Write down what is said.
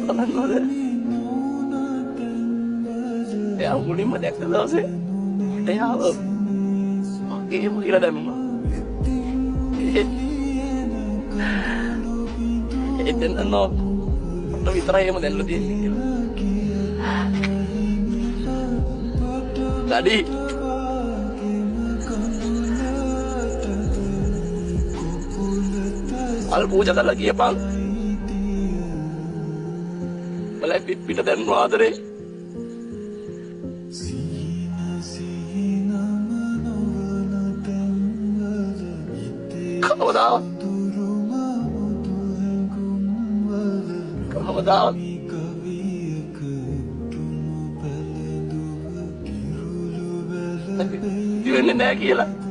බලන්නද? එයා මුලින්ම දැක්ක දවසේ එයාව මගේම කියලා දැම්මා. එතන නෝ මට විතරයි එහෙම දැල්ල තියෙන්නේ කියලා. ඩඩි අල් පූජා කරලා කියපන්. මලයි පිට දැන්වා ආදරේ. කවදාවත් වෙන්නේ නැහැ කියලා.